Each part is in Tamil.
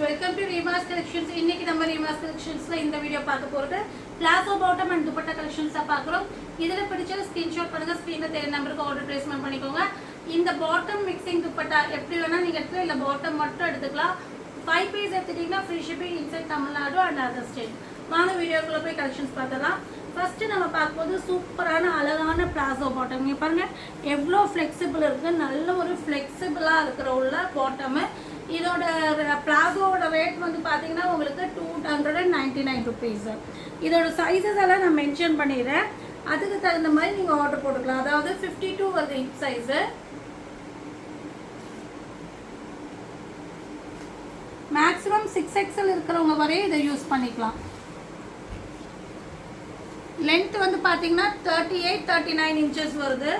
welcome to Reema's Collections. இன்னைக்கு நம்ம Reema's Collectionsல இந்த வீடியோ பார்க்க போறது பிளாசோ பாட்டம் அண்ட் துப்பட்டா கலெக்ஷன்ஸா பார்க்குறோம். இதுல பிடிச்ச ஸ்கிரீன்ஷாட் பண்ணுங்க, ஸ்கிரீன்ல தெரிய நம்பருக்கு ஆர்டர் பிளேஸ்மென்ட் பண்ணிக்கோங்க. இந்த பாட்டம் மிக்சிங் துப்பட்டா எப்படி வேணா நீங்க எடுத்துக்கலாம், இல்ல பாட்டம் மட்டும் எடுத்துக்கலாம். 5 பீஸ் எடுத்துட்டீங்கன்னா free shipping inside Tamil Nadu and other state. வாங்க வீடியோக்குள்ள போய் கலெக்ஷன்ஸ் பார்த்தலாம். ஃபர்ஸ்ட் நம்ம பார்க்கும்போது சூப்பரான அழகான பிளாசோ பாட்டம். இங்க பாருங்க எவ்வளோ ஃப்ளெக்சிபிள் இருக்கு, நல்ல ஒரு ஃப்ளெக்சிபிளா இருக்கிற உள்ள பாட்டம். இதோட பிளாசோட ரேட் வந்து பார்த்தீங்கன்னா உங்களுக்கு 299 ருபீஸ். இதோட சைஸஸ் எல்லாம் நான் மென்ஷன் பண்ணிடுறேன், அதுக்கு தகுந்த மாதிரி நீங்கள் ஆர்டர் போட்டுக்கலாம். அதாவது 52 வருது ஹிப் சைஸு, மேக்ஸிமம் 6XL இருக்கிறவங்க வரையும் இதை யூஸ் பண்ணிக்கலாம். லென்த் வந்து பார்த்தீங்கன்னா 38-39 இன்ச்சஸ் வருது.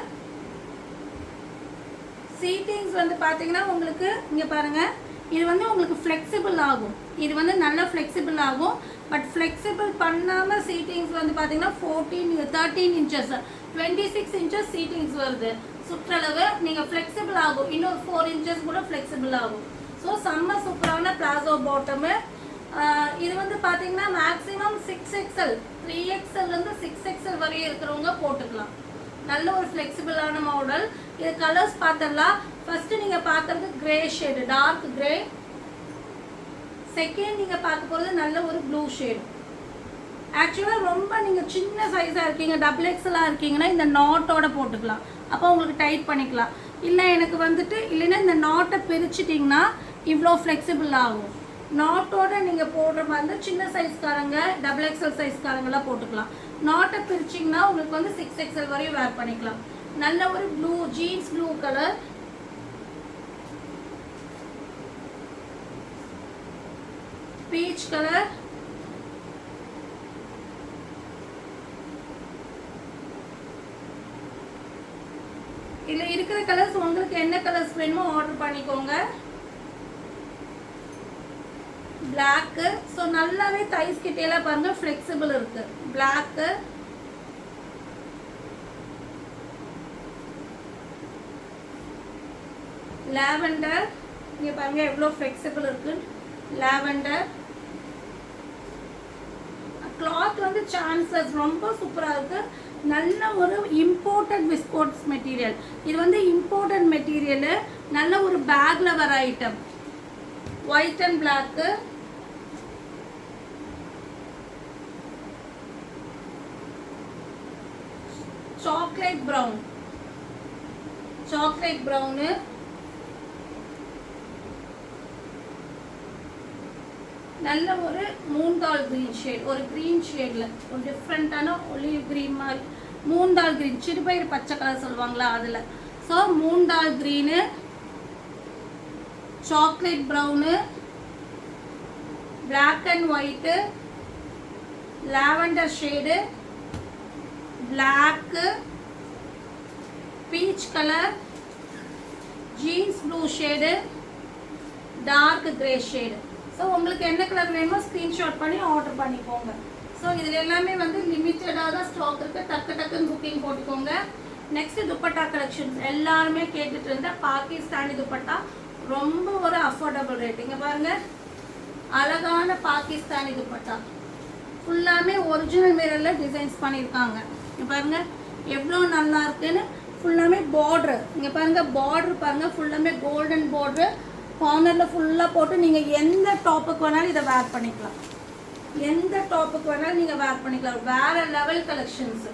சீட்டிங்ஸ் வந்து பார்த்தீங்கன்னா உங்களுக்கு இங்கே பாருங்கள், இது வந்து உங்களுக்கு ஃப்ளெக்சிபிள் ஆகும். இது வந்து நல்லா ஃப்ளெக்சிபிள் ஆகும். பட் ஃப்ளெக்சிபிள் பண்ணாமல் சீட்டிங்ஸ் வந்து பார்த்தீங்கன்னா 13 இன்ச்சஸ் 26 இன்ச்சஸ் சீட்டிங்ஸ் வருது. சுற்றளவு நீங்கள் ஃப்ளெக்சிபிள் ஆகும், இன்னொரு 4 இன்ச்சஸ் கூட ஃப்ளெக்சிபிள் ஆகும். ஸோ செம்ம சூப்பரான பிளாசோ பாட்டமு. இது வந்து பார்த்தீங்கன்னா மேக்ஸிமம் 6XL 3XLலேருந்து 6XL வரையும் இருக்கிறவங்க போட்டுக்கலாம். நல்ல ஒரு ஃப்ளெக்சிபிளான மாடல். இது கலர்ஸ் பார்த்துடலாம். ஃபர்ஸ்ட் நீங்க பார்க்கறது grey shade, dark grey. Second நீங்க பார்க்க போறது நல்ல ஒரு ப்ளூ ஷேடு. ஆக்சுவலா ரொம்ப நீங்க சின்ன சைஸா இருக்கீங்க, XXL இருக்கீங்கன்னா இந்த நாட்டோட போட்டுக்கலாம், அப்போ உங்களுக்கு டைட் பண்ணிக்கலாம். இல்லை எனக்கு வந்துட்டு இல்லைன்னா இந்த நாட்டை பிரிச்சுட்டிங்கன்னா இவ்வளோ ஃப்ளெக்சிபிள் ஆகும். நாட்டோட நீங்கள் போடுற மாதிரி இருந்தால் சின்ன சைஸ்காரங்க XXL சைஸ்காரங்களாம் போட்டுக்கலாம். நாட்டை பிரிச்சிங்கன்னா உங்களுக்கு வந்து 6XL வரையும் வேர் பண்ணிக்கலாம். நல்ல ஒரு blue jeans blue colour. Peach colour, இதில் இருக்கிற கலர்ஸ் உங்களுக்கு என்ன கலர்ஸ் வேணுமோ ஆர்டர் பண்ணிக்கோங்க. பிளாக்கு. ஸோ நல்லாவே தைஸ் கிட்டேலாம் பாருங்க ஃப்ளெக்சிபிள் இருக்கு. Black, lavender. இங்க பாருங்க எவ்வளோ ஃப்ளெக்சிபிள் இருக்கு. லாவெண்டர் கிளாத் வந்து சான்சஸ் ரொம்ப சூப்பராக இருக்கு. நல்ல ஒரு இம்போர்ட்டட் விஸ்கோட்ஸ் மெட்டீரியல். இது வந்து இம்போர்ட்டட் மெட்டீரியல், நல்ல ஒரு பேக்ல வர item. White and block, chocolate brown, chocolate brown, நல்ல ஒரு மூன்டால் கிரீன் ஷேட், ஒரு கிரீன் ஷேட்ல ஒரு டிஃப்ரெண்டான ஒலிவ் கிரீன் மாதிரி மூன்டால் கிரீன், சிறுபயிர் பச்சை கலர் சொல்லுவாங்களா அதில். ஸோ மூன்டால் green, chocolate brown, black and white, lavender shade, black, peach colour, jeans blue shade, dark grey shade. So உங்களுக்கு என்ன கலர் வேணுமோ ஸ்க்ரீன்ஷாட் பண்ணி ஆர்டர் பண்ணிக்கோங்க. ஸோ இதில் எல்லாமே வந்து லிமிட்டடாக தான் ஸ்டாக் இருக்குது, டக்குன்னு புக்கிங் போட்டுக்கோங்க. Next dupatta collections. எல்லாருமே கேட்டுட்டு இருந்த பாகிஸ்தானி துப்பட்டா, ரொம்ப ஒரு அஃபோர்டபுள் ரேட். இங்கே பாருங்கள் அழகான பாகிஸ்தானி துப்பட்டா, ஃபுல்லாமே ஒரிஜினல் மிரரில் டிசைன்ஸ் பண்ணியிருக்காங்க. இங்கே பாருங்கள் எவ்வளோ நல்லா இருக்குன்னு. ஃபுல்லாமே பார்டரு, இங்கே பாருங்கள் பார்டர் பாருங்கள், ஃபுல்லாமே கோல்டன் பார்டரு. கார்னரில் ஃபுல்லாக போட்டு நீங்கள் எந்த டாப்புக்கு வேணாலும் இதை வேர் பண்ணிக்கலாம், எந்த டாப்புக்கு வேணாலும் நீங்கள் வேர் பண்ணிக்கலாம். வேறு லெவல் கலெக்ஷன்ஸு.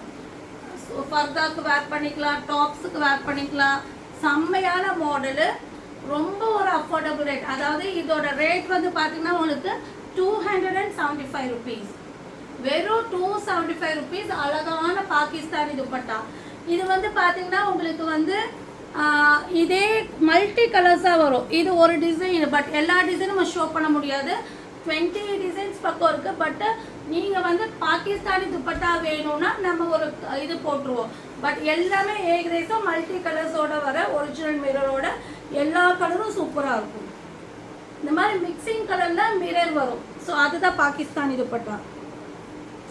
ஸோ ஃபர்தாக்கு வேர் பண்ணிக்கலாம், டாப்ஸுக்கு வேர் பண்ணிக்கலாம். செம்மையான மாடலு, ரொம்ப ஒரு அஃபோர்டபுள் ரேட். அதாவது இதோட ரேட் வந்து பார்த்தீங்கன்னா உங்களுக்கு 275 ருபீஸ், வெறும் 275 ருபீஸ். அழகான பாகிஸ்தானி துப்பட்டா. இது வந்து பார்த்தீங்கன்னா உங்களுக்கு வந்து இதே மல்டி கலர்ஸாக வரும். இது ஒரு டிசைன், பட் எல்லா டிசைனும் நம்ம ஷோ பண்ண முடியாது. 20 டிசைன்ஸ் பக்கம் இருக்குது. பட் நீங்கள் வந்து பாகிஸ்தானி துப்பட்டா வேணும்னா நம்ம ஒரு இது போட்டுருவோம். பட் எல்லாமே ஏகதேசம் மல்டி கலர்ஸோட வர ஒரிஜினல் மிரரோட எல்லா கலரும் சூப்பராக இருக்கும். இந்த மாதிரி மிக்சிங் கலரில் மிரர் வரும். ஸோ அதுதான் பாகிஸ்தானி துப்பட்டா.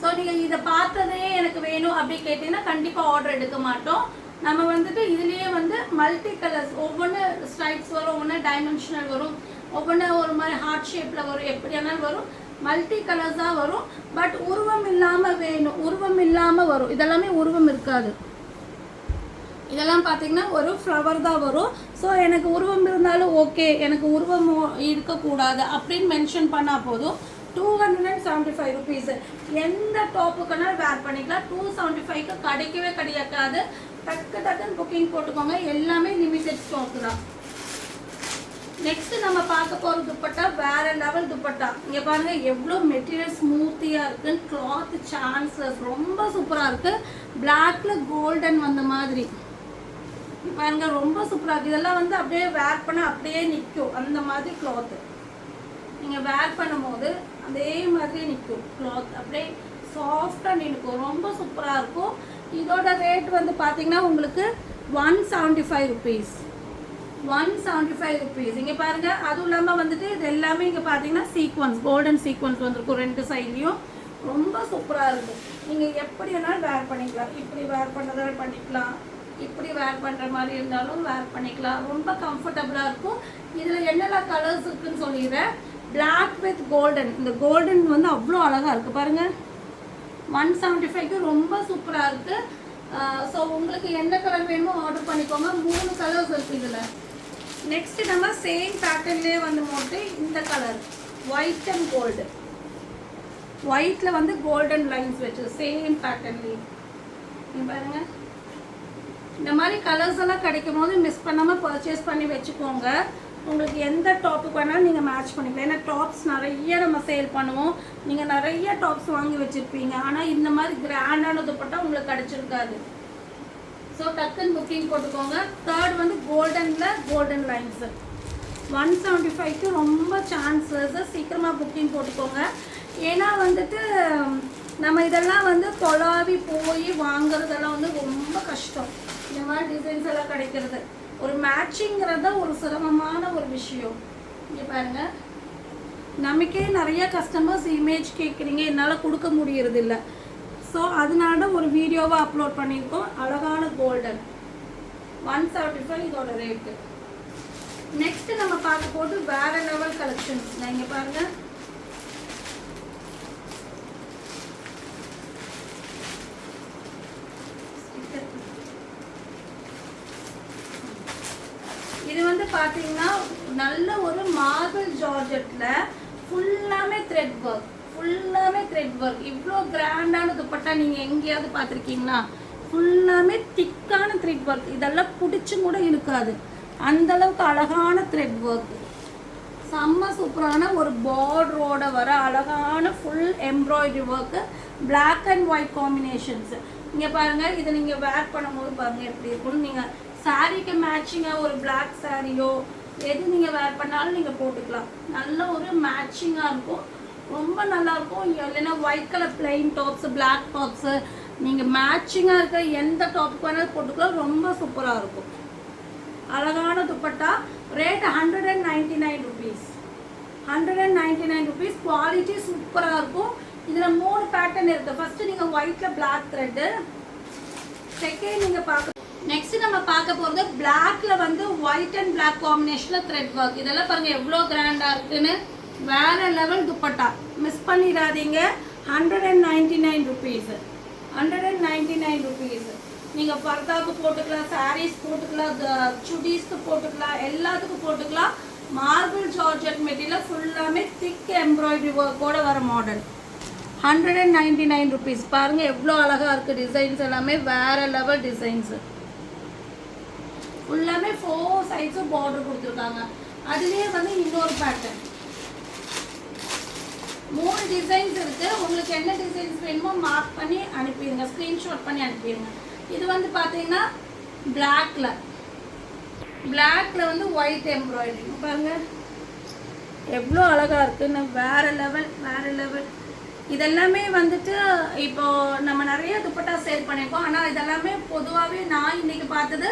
ஸோ நீங்கள் இதை பார்த்ததே எனக்கு வேணும் அப்படி கேட்டிங்கன்னா கண்டிப்பாக ஆர்டர் எடுக்க மாட்டோம். நம்ம வந்துட்டு இதுலயே வந்து மல்டி கலர்ஸ் ஒவ்வொரு ஸ்ட்ரைப்ஸ் வரும், ஒவ்வொரு டைமென்ஷனல் வரும். ஒவ்வொன்று ஒரு மாதிரி ஹார்ட் ஷேப்பில் வரும், எப்படியானாலும் வரும், மல்டி கலர்ஸாக வரும். பட் உருவம் இல்லாமல் வேணும், உருவம் இல்லாமல் வரும். இதெல்லாமே உருவம் இருக்காது. இதெல்லாம் பார்த்தீங்கன்னா ஒரு ஃப்ளவர் தான் வரும். ஸோ எனக்கு உருவம் இருந்தாலும் ஓகே, எனக்கு உருவம் இருக்கக்கூடாது அப்படின்னு மென்ஷன் பண்ணால் போதும். 275 ருபீஸு. எந்த டாப்புக்குனாலும் வேர் பண்ணிக்கலாம். 275க்கு கிடைக்கவே கிடைக்காது. டக்குன்னு புக்கிங் போட்டுக்கோங்க. எல்லாமே லிமிட்டட் ஸ்டாக் தான். நெக்ஸ்ட் நம்ம பார்க்க போகிற துப்பட்டா வேற லெவல் துப்பட்டா. இங்கே பாருங்க எவ்வளோ மெட்டீரியல் ஸ்மூத்தியாக இருக்குன்னு. கிளாத் சான்ஸ்லெஸ், ரொம்ப சூப்பராக இருக்குது. பிளாக்ல கோல்டன் வந்த மாதிரி பாருங்க, ரொம்ப சூப்பராக இருக்குது. இதெல்லாம் வந்து அப்படியே வேர் பண்ண அப்படியே நிற்கும். அந்த மாதிரி கிளாத்து நீங்கள் வேர் பண்ணும்போது அதே மாதிரி நிற்கும். கிளாத் அப்படியே சாஃப்டாக நிற்கும். ரொம்ப சூப்பராக இருக்கும். இதோட ரேட் வந்து பார்த்தீங்கன்னா உங்களுக்கு 175 ருபீஸ். 175 ருபீஸ். இங்கே பாருங்கள். அதுவும் இல்லாமல் வந்துட்டு இது எல்லாமே இங்கே பார்த்தீங்கன்னா சீக்வன்ஸ், கோல்டன் சீக்வன்ஸ் வந்துருக்கும் 2 சைட்லேயும். ரொம்ப சூப்பராக இருக்கும். நீங்கள் எப்படி வேணாலும் வேர் பண்ணிக்கலாம். இப்படி வேர் பண்ணுறதாலும் பண்ணிக்கலாம், இப்படி வேர் பண்ணுற மாதிரி இருந்தாலும் வேர் பண்ணிக்கலாம். ரொம்ப கம்ஃபர்டபுளாக இருக்கும். இதில் என்னெல்லாம் கலர்ஸ் இருக்குதுன்னு சொல்லிடுறேன். Black with golden. இந்த கோல்டன் வந்து அவ்வளோ அழகாக இருக்குது பாருங்கள். 175க்கு ரொம்ப சூப்பராக இருக்குது. ஸோ உங்களுக்கு எந்த கலர் வேணுமோ ஆர்டர் பண்ணிக்கோங்க. 3 கலர்ஸ் இருக்குது இதில். நெக்ஸ்ட் நம்ம சேம் பேட்டர்ன்லேயே வந்து போட்டு இந்த கலர் ஒயிட் அண்ட் கோல்டு. ஒயிட்டில் வந்து கோல்டன் லைன்ஸ் வச்சு சேம் பேட்டர்ன்லேயே பாருங்கள். இந்த மாதிரி கலர்ஸ் எல்லாம் கிடைக்கும் போது மிஸ் பண்ணாமல் பர்ச்சேஸ் பண்ணி வச்சுக்கோங்க. உங்களுக்கு எந்த டாப்புக்கு வேணாலும் நீங்கள் மேட்ச் பண்ணிக்கலாம். ஏன்னா டாப்ஸ் நிறைய நம்ம சேல் பண்ணுவோம். நீங்கள் நிறைய டாப்ஸ் வாங்கி வச்சுருப்பீங்க. ஆனால் இந்த மாதிரி கிராண்டான துப்பட்டா உங்களுக்கு கிடச்சிருக்காது. ஸோ டக்குன்னு புக்கிங் போட்டுக்கோங்க. தேர்ட் வந்து கோல்டனில் கோல்டன் லைன்ஸு 175க்கு ரொம்ப சான்சஸ். சீக்கிரமாக புக்கிங் போட்டுக்கோங்க. ஏன்னா வந்துட்டு நம்ம இதெல்லாம் வந்து தொலாவி போய் வாங்குறதெல்லாம் வந்து ரொம்ப கஷ்டம். இந்த மாதிரி டிசைன்ஸ் எல்லாம் கிடைக்கிறது ஒரு மேட்சிங்கிறத ஒரு சிரமமான ஒரு விஷயம். இங்கே பாருங்கள், நமக்கே நிறைய கஸ்டமர்ஸ் இமேஜ் கேட்குறீங்க, என்னால் கொடுக்க முடியறதில்ல. ஸோ அதனால ஒரு வீடியோவை அப்லோட் பண்ணியிருக்கோம். அழகான கோல்டன் 175 இதோட ரேட்டு. நெக்ஸ்ட் நம்ம பார்க்க போது வேற லெவல் கலெக்ஷன்ஸ். இங்கே பாருங்கள், இது வந்து பார்த்தீங்கன்னா நல்ல ஒரு மார்பிள் ஜார்ஜெட்டில் ஃபுல்லாமே த்ரெட் ஒர்க், ஃபுல்லாமே த்ரெட் ஒர்க். இவ்வளோ கிராண்டான துப்பட்டா நீங்கள் எங்கேயாவது பார்த்துருக்கீங்களா? ஃபுல்லாமே திக்கான த்ரெட் ஒர்க். இதெல்லாம் பிடிச்சும் கூட இருக்காது, அந்தளவுக்கு அழகான த்ரெட் ஒர்க். செம்ம சூப்பரான ஒரு பார்டரோட வர அழகான full embroidery work. Black and white combinations. இங்கே பாருங்கள், இதை நீங்கள் வேர் பண்ணும்போது பாருங்கள் எப்படி இருக்குன்னு. நீங்கள் சாரீக்கு மேட்சிங்காக ஒரு பிளாக் சாரியோ எது நீங்கள் வேர் பண்ணாலும் நீங்கள் போட்டுக்கலாம். நல்ல ஒரு மேட்சிங்காக இருக்கும், ரொம்ப நல்லாயிருக்கும். இல்லைன்னா white colour plain tops, black tops, நீங்கள் மேட்சிங்காக இருக்க எந்த டாப்புக்கு வேணாலும் போட்டுக்கலாம். ரொம்ப சூப்பராக இருக்கும். அழகான dupatta. Rate 199 rupees. 199 rupees. Quality சூப்பராக இருக்கும். இதில் 3 பேட்டர்ன் இருக்குது. ஃபஸ்ட்டு நீங்கள் ஒயிட்டில் பிளாக் த்ரெட்டு, செகண்ட் நீங்கள் பார்க்க. நெக்ஸ்ட் நம்ம பார்க்க போகிறது பிளாக்ல வந்து ஒயிட் அண்ட் பிளாக் காம்பினேஷனில் த்ரெட் ஒர்க். இதெல்லாம் பாருங்கள் எவ்வளோ கிராண்டாக இருக்குன்னு. வேற லெவல் துப்பட்டா, மிஸ் பண்ணிடாதீங்க. 199 ருபீஸ். 199 ருபீஸ். நீங்கள் பர்தாவுக்கு போட்டுக்கலாம், சாரீஸ் போட்டுக்கலாம், சுடிஸ்க்கு போட்டுக்கலாம், எல்லாத்துக்கும் போட்டுக்கலாம். மார்பிள் ஜார்ஜெட் மெட்டீரியல் ஃபுல்லாமே திக் எம்ப்ராய்டரி ஒர்க்கோட வர மாடல். 199 ருபீஸ். பாருங்கள் எவ்வளோ அழகாக இருக்குது. டிசைன்ஸ் எல்லாமே வேற லெவல் டிசைன்ஸு. ஃபுல்லாமே 4 சைட்ஸும் பார்டர் கொடுத்துருக்காங்க. அதுலேயே வந்து இன்னொரு பேட்டர்ன் 3 டிசைன்ஸ் இருக்குது. உங்களுக்கு என்ன டிசைன்ஸ் வேணுமோ மார்க் பண்ணி அனுப்பிடுங்க, ஸ்க்ரீன்ஷாட் பண்ணி அனுப்பிடுங்க. இது வந்து பார்த்தீங்கன்னா பிளாக்ல வந்து ஒயிட் எம்ப்ராய்டரி. பாருங்கள் எவ்வளோ அழகாக இருக்குன்னு. வேற லெவல், வேற லெவல். இதெல்லாமே வந்துட்டு இப்போது நம்ம நிறைய துப்பட்டா சேல் பண்ணியிருக்கோம். ஆனால் இதெல்லாமே பொதுவாகவே நான் இன்றைக்கி பார்த்தது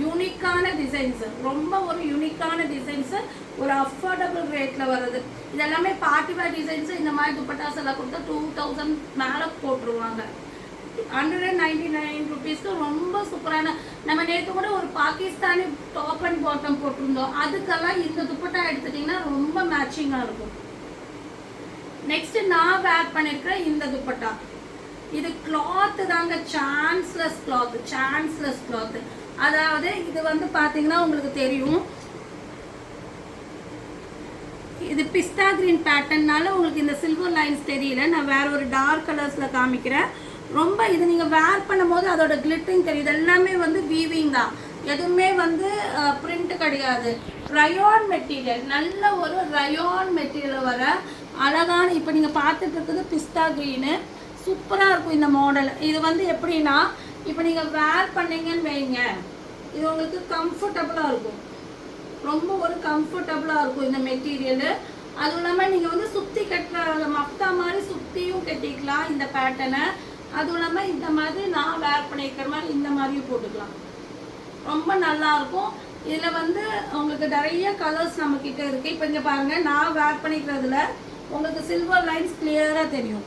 யூனிக்கான டிசைன்ஸு, ரொம்ப ஒரு யூனிக்கான டிசைன்ஸு, ஒரு அஃபோர்டபுள் ரேட்டில் வருது. இதெல்லாமே பார்ட்டி வேர் டிசைன்ஸு. இந்த மாதிரி துப்பட்டாஸ் எல்லாம் கொடுத்தா 2000 மேலே போட்டுருவாங்க. 199 rupees ரொம்ப சூப்பரான. நம்ம நேற்று கூட ஒரு பாகிஸ்தானி டாப் அண்ட் பாட்டம் போட்டிருந்தோம், அதுக்கெல்லாம் இந்த துப்பட்டா எடுத்துட்டீங்கன்னா ரொம்ப மேட்சிங்காக இருக்கும். நெக்ஸ்ட் நான் வேர் பண்ணிருக்கிற இந்த துப்பட்டா, இது கிளாத் தாங்க, சான்ஸ்லெஸ் கிளாத். அதாவது இது வந்து பாத்தீங்கன்னா உங்களுக்கு தெரியும், இது பிஸ்தா கிரீன் பேட்டர்னால உங்களுக்கு இந்த சில்வர் லைன்ஸ் தெரியல. நான் வேற ஒரு டார்க் கலர்ஸ்ல காமிக்கிறேன். ரொம்ப இது நீங்க வேர் பண்ணும்போது அதோட கிளிட்டரிங் தெரியுது. எல்லாமே வந்து வீவிங் தான், எதுவுமே வந்து பிரிண்ட் கிடையாது. ரயான் மெட்டீரியல், நல்ல ஒரு ரயான் மெட்டீரியல் வர அழகான. இப்போ நீங்கள் பார்த்துட்டு இருக்குது பிஸ்தா க்ரீனு, சூப்பராக இருக்கும் இந்த மாடல். இது வந்து எப்படின்னா, இப்போ நீங்கள் வேர் பண்ணீங்கன்னு வைங்க, இது உங்களுக்கு கம்ஃபர்டபுளாக இருக்கும், ரொம்ப ஒரு கம்ஃபர்டபுளாக இருக்கும் இந்த மெட்டீரியலு. அதுவும் இல்லாமல் நீங்கள் வந்து சுற்றி கட்டுற மஃப்தா மாதிரி சுற்றியும் கட்டிக்கலாம் இந்த பேட்டர்னை. அதுவும் இல்லாமல் இந்த மாதிரி நான் வேர் பண்ணியிருக்கிற மாதிரி இந்த மாதிரியும் போட்டுக்கலாம், ரொம்ப நல்லாயிருக்கும். இதில் வந்து உங்களுக்கு நிறைய கலர்ஸ் நம்மக்கிட்ட இருக்குது. இப்போ இங்கே பாருங்கள், நான் வேர் பண்ணிக்கிறதுல உங்களுக்கு சில்வர் லைன்ஸ் கிளியராக தெரியும்.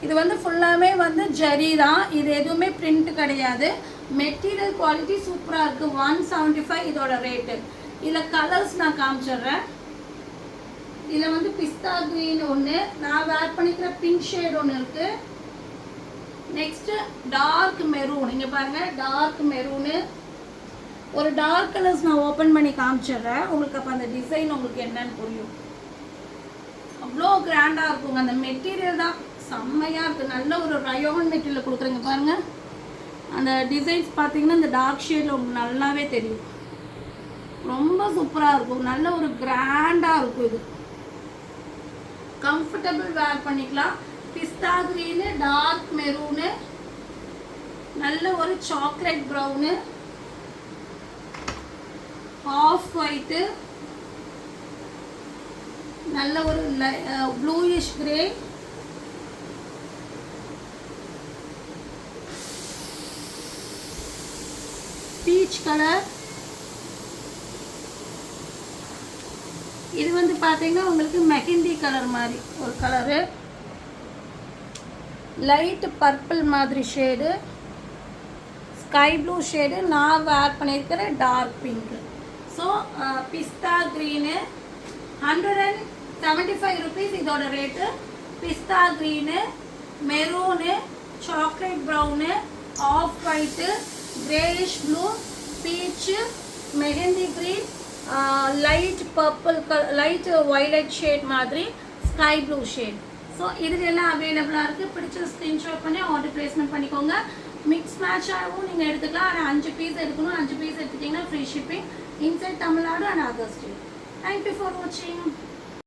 இது வந்து ஃபுல்லாகவே வந்து ஜரி தான், இது எதுவுமே பிரிண்ட் கிடையாது. மெட்டீரியல் குவாலிட்டி சூப்பராக இருக்குது. 175 இதோட ரேட்டு. இதில் கலர்ஸ் நான் காமிச்சிடுறேன். இதில் வந்து பிஸ்தா க்ரீன் ஒன்று, நான் வேர் பண்ணிக்கிற பிங்க் ஷேட் ஒன்று இருக்குது. நெக்ஸ்ட்டு டார்க் மெரூன், இங்கே பாருங்கள் டார்க் மெரூனு. ஒரு டார்க் கலர்ஸ் நான் ஓப்பன் பண்ணி காமிச்சிடுறேன் உங்களுக்கு, அப்போ அந்த டிசைன் உங்களுக்கு என்னன்னு புரியும். அவ்வளோ கிராண்டாக இருக்குங்க, அந்த மெட்டீரியல் தான் செம்மையாக இருக்குது. நல்ல ஒரு ரயோன் மெட்டீரியல் கொடுக்குறீங்க பாருங்கள். அந்த டிசைன்ஸ் பார்த்தீங்கன்னா இந்த டார்க் ஷேடில் உங்களுக்கு நல்லாவே தெரியும், ரொம்ப சூப்பராக இருக்கும். நல்ல ஒரு கிராண்டாக இருக்கும். இது கம்ஃபர்டபுள் வேர் பண்ணிக்கலாம். பிஸ்தா க்ரீனு, டார்க் மெரூனு, நல்ல ஒரு சாக்லேட் ப்ரௌனு, ஆஃப் ஒயிட்டு, நல்ல ஒரு ப்ளூயிஷ் கிரே, பீச் கலர். இது வந்து பார்த்தீங்கன்னா உங்களுக்கு மெஹந்தி கலர் மாதிரி ஒரு கலரு, லைட் பர்பிள் மாதிரி ஷேடு, ஸ்கை ப்ளூ ஷேடு, நான் வேர் பண்ணியிருக்கிற dark pink. So pista green 175 rupees இதோட rate. Pista green, maroon, chocolate brown, off white, greyish blue, peach, mehndi green, light purple colour, light violet shade மாதிரி, ஸ்கை ப்ளூ ஷேட். ஸோ இதுல எல்லாம் அவைலபிளாக இருக்குது. பிடிச்ச ஸ்க்ரீன்ஷாட் பண்ணி ஆர்டர் ப்ளேஸ்மெண்ட் பண்ணிக்கோங்க. மிக்ஸ் மேட்சாகவும் நீங்கள் எடுத்துக்கலாம். ஆனால் 5 பீஸ் எடுக்கணும். 5 பீஸ் எடுத்துட்டிங்கன்னா free shipping inside Tamil Nadu and other state. Thank you for வாட்சிங்.